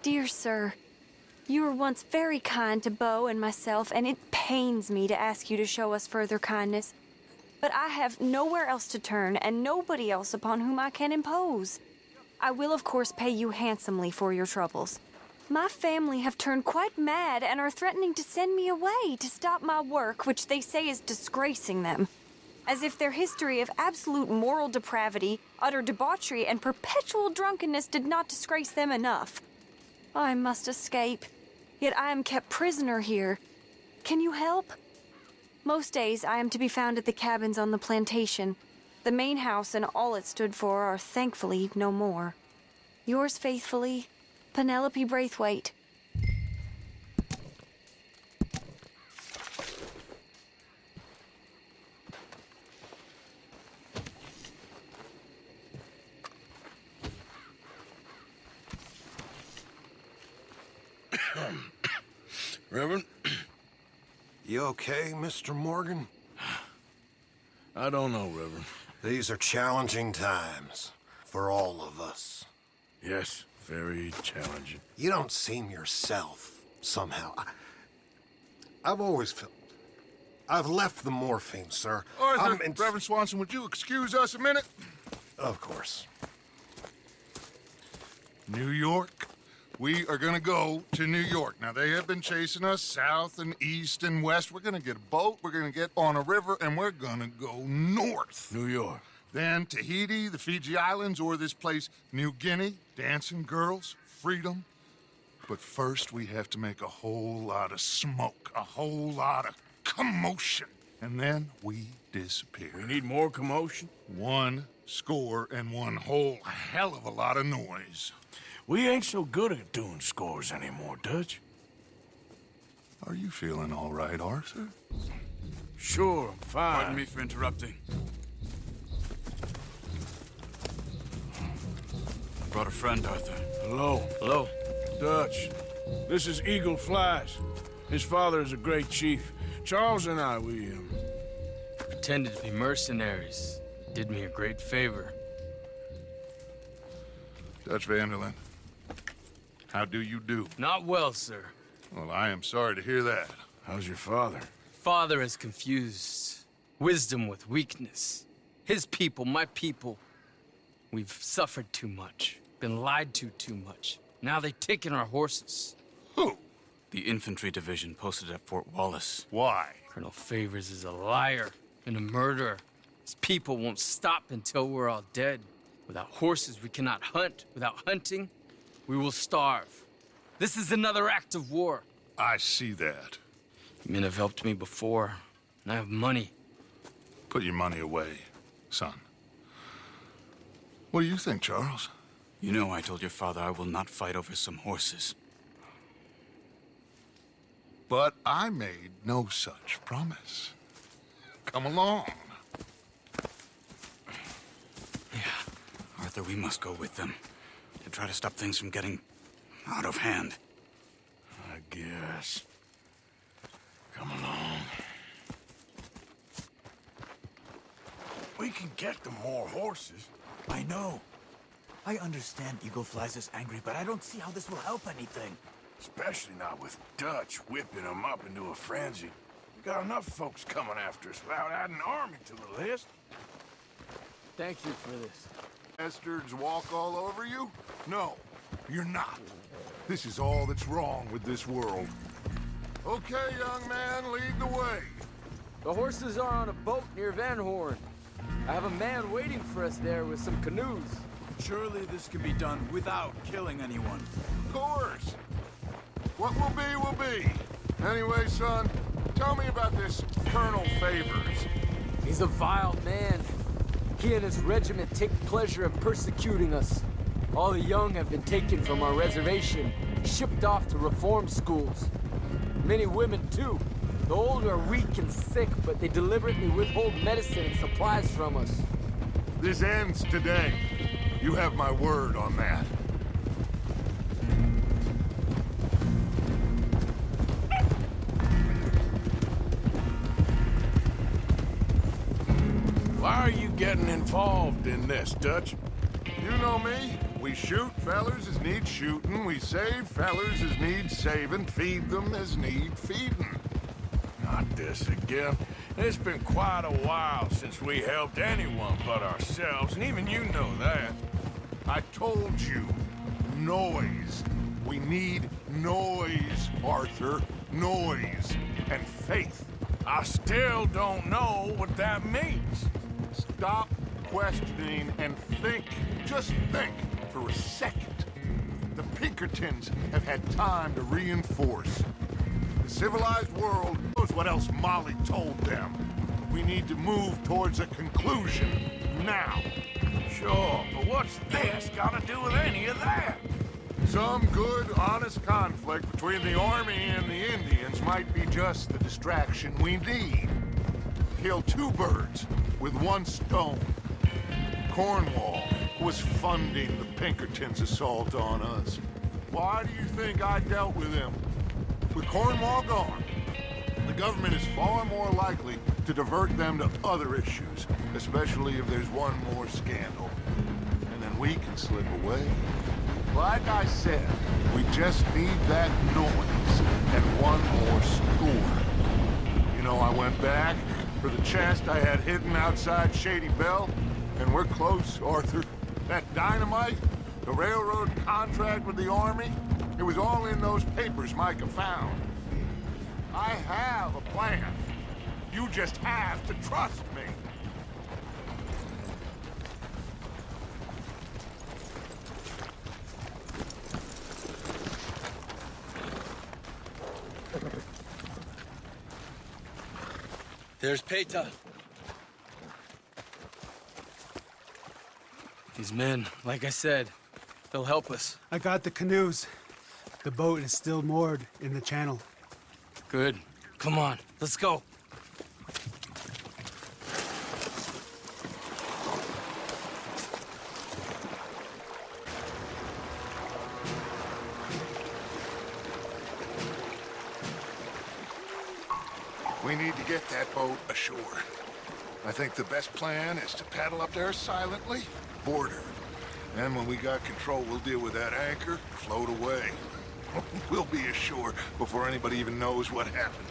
Dear sir, you were once very kind to Beau and myself, and it pains me to ask you to show us further kindness. But I have nowhere else to turn, and nobody else upon whom I can impose. I will, of course, pay you handsomely for your troubles. My family have turned quite mad and are threatening to send me away to stop my work, which they say is disgracing them. As if their history of absolute moral depravity, utter debauchery, and perpetual drunkenness did not disgrace them enough. I must escape, yet I am kept prisoner here. Can you help? Most days I am to be found at the cabins on the plantation. The main house and all it stood for are thankfully no more. Yours faithfully, Penelope Braithwaite. Reverend? You okay, Mr. Morgan? I don't know, Reverend. These are challenging times for all of us. Yes, very challenging. You don't seem yourself, somehow. I've always felt... I've left the morphine, sir. Arthur, Reverend Swanson, would you excuse us a minute? Of course. New York. We are gonna go to New York. Now, they have been chasing us south and east and west. We're gonna get a boat, we're gonna get on a river, and we're gonna go north. New York. Then Tahiti, the Fiji Islands, or this place, New Guinea, dancing girls, freedom. But first, we have to make a whole lot of smoke, a whole lot of commotion. And then we disappear. We need more commotion. 1 score and one whole hell of a lot of noise. We ain't so good at doing scores anymore, Dutch. Are you feeling all right, Arthur? Sure, I'm fine. Pardon me for interrupting. Brought a friend, Arthur. Hello. Hello. Dutch. This is Eagle Flies. His father is a great chief. Charles and I, we Pretended to be mercenaries. Did me a great favor. Dutch Vanderlyn, how do you do? Not well, sir. Well, I am sorry to hear that. How's your father? Father has confused wisdom with weakness. His people, my people. We've suffered too much. Been lied to too much. Now they've taken our horses. Who? The infantry division posted at Fort Wallace. Why? Colonel Favors is a liar and a murderer. His people won't stop until we're all dead. Without horses, we cannot hunt. Without hunting, we will starve. This is another act of war. I see that. Men have helped me before, and I have money. Put your money away, son. What do you think, Charles? You know I told your father I will not fight over some horses. But I made no such promise. Come along. Arthur, we must go with them to try to stop things from getting out of hand. I guess. Come along. We can get them more horses. I know. I understand Eagle Flies is angry, but I don't see how this will help anything. Especially not with Dutch whipping them up into a frenzy. We got enough folks coming after us without adding an army to the list. Thank you for this. Bastards walk all over you? No, you're not. This is all that's wrong with this world. Okay, young man, lead the way. The horses are on a boat near Van Horn. I have a man waiting for us there with some canoes. Surely this can be done without killing anyone. Of course. What will be. Anyway, son, tell me about this Colonel Favors. He's a vile man. He and his regiment take pleasure in persecuting us. All the young have been taken from our reservation, shipped off to reform schools. Many women, too. The old are weak and sick, but they deliberately withhold medicine and supplies from us. This ends today. You have my word on that. Why are you getting involved in this, Dutch? You know me. We shoot fellers as need shooting. We save fellers as need saving. Feed them as need feeding. Not this again. It's been quite a while since we helped anyone but ourselves, and even you know that. I told you, noise. We need noise, Arthur. Noise and faith. I still don't know what that means. Stop questioning and think. Just think for a second. The Pinkertons have had time to reinforce. The civilized world knows what else Molly told them. We need to move towards a conclusion now. Sure, but what's this got to do with any of that? Some good, honest conflict between the army and the Indians might be just the distraction we need. Kill two birds with one stone. Cornwall was funding the Pinkertons' assault on us. Why do you think I dealt with him? With Cornwall gone, the government is far more likely to divert them to other issues, especially if there's one more scandal. And then we can slip away. Like I said, we just need that noise and one more score. You know, I went back for the chest I had hidden outside Shady Belle, and we're close, Arthur. That dynamite, the railroad contract with the army, it was all in those papers Micah found. I have a plan. You just have to trust me. There's Peta. These men, like I said, they'll help us. I got the canoes. The boat is still moored in the channel. Good. Come on, let's go. We need to get that boat ashore. I think the best plan is to paddle up there silently, board her. Then when we got control, we'll deal with that anchor, float away. We'll be ashore before anybody even knows what happened.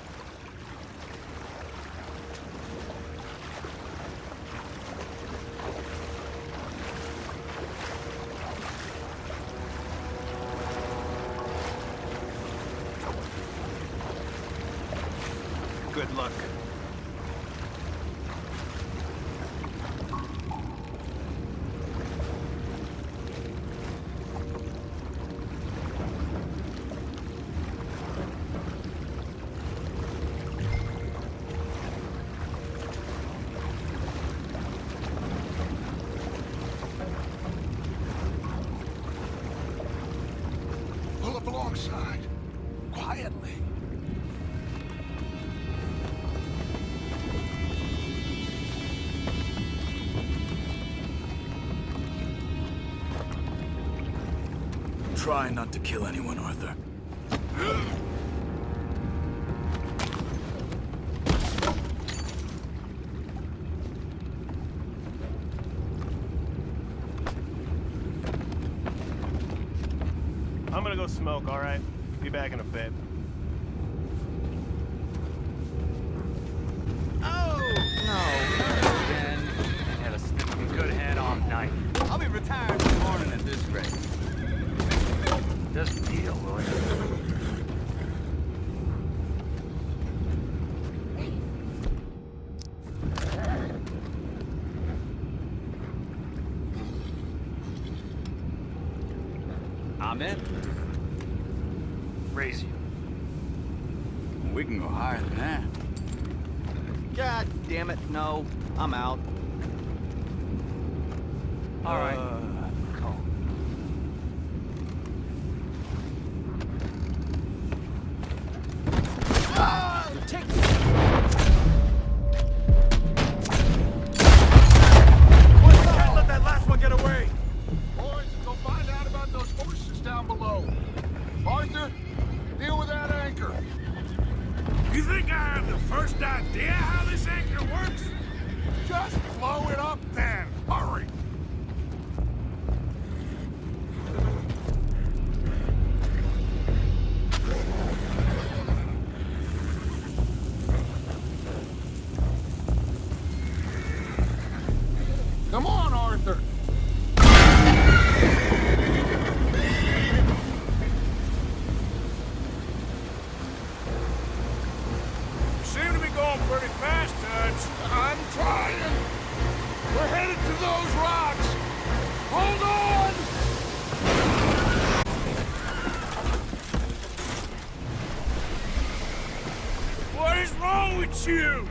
Good luck. Pull up alongside, quietly. Try not to kill anyone, Arthur. I'm gonna go smoke, all right? Be back in a bit. Oh, no, Ben. Had a sneaking good head-on night. I'll be retired in the morning at this rate. Just deal, Lloyd. I'm in. Raise you. We can go higher than that. God damn it, no. I'm out. All right. Cool. Take Can't let that last one get away! Boys, go find out about those horses down below. Arthur, deal with that anchor. You think I have the first idea how this anchor works? Just blow it up then. Hurry. It's you!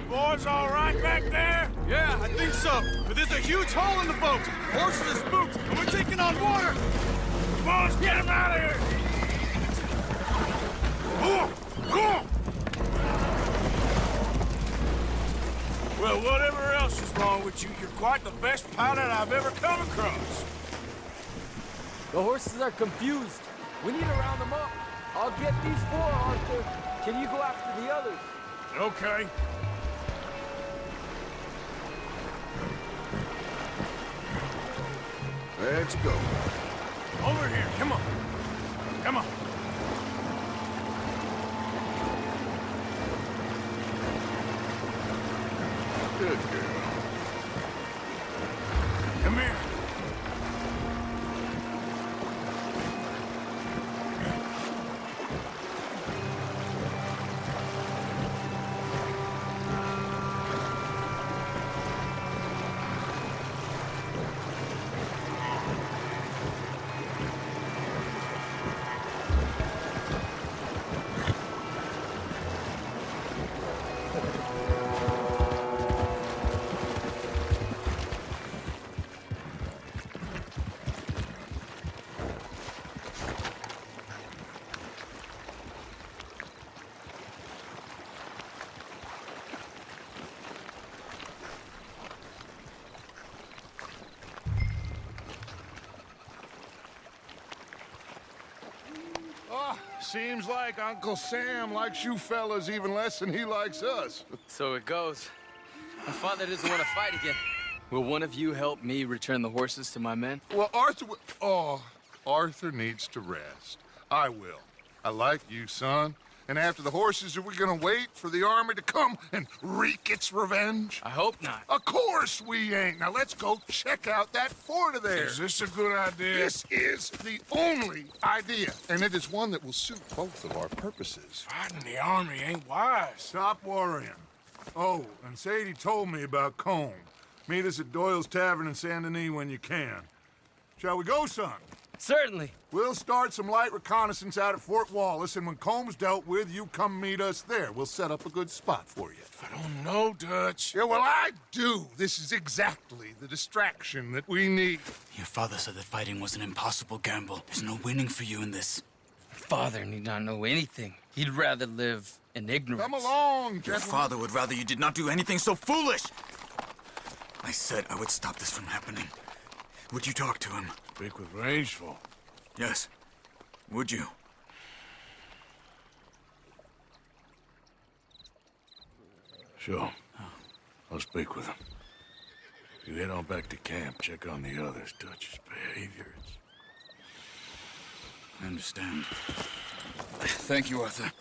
Boys all right back there? Yeah, I think so. But there's a huge hole in the boat. Horses are spooked, and we're taking on water. Come on, let's get him out of here! Come on! Well, whatever else is wrong with you, you're quite the best pilot I've ever come across. The horses are confused. We need to round them up. I'll get these four, Arthur. Can you go after the others? Okay. Let's go. Over here, come on. Come on. Good girl. Come here. Seems like Uncle Sam likes you fellas even less than he likes us. So it goes. My father doesn't want to fight again. Will one of you help me return the horses to my men? Well, Arthur needs to rest. I will. I like you, son. And after the horses, are we gonna wait for the army to come and wreak its revenge? I hope not. Of course we ain't. Now let's go check out that fort of theirs. Is this a good idea? This is the only idea, and it is one that will suit both of our purposes. Fighting the army ain't wise. Stop worrying. Oh, and Sadie told me about Combe. Meet us at Doyle's Tavern in Saint Denis when you can. Shall we go, son? Certainly. We'll start some light reconnaissance out at Fort Wallace, and when Combs dealt with, you come meet us there. We'll set up a good spot for you. I don't know, Dutch. Yeah, well, I do. This is exactly the distraction that we need. Your father said that fighting was an impossible gamble. There's no winning for you in this. Father need not know anything. He'd rather live in ignorance. Come along, Your gentlemen. father would rather you did not do anything so foolish. I said I would stop this from happening. Would you talk to him? Speak with Rangeful. Yes. Would you? Sure. I'll speak with him. You head on back to camp, check on the others. Dutch's behavior, I understand. Thank you, Arthur.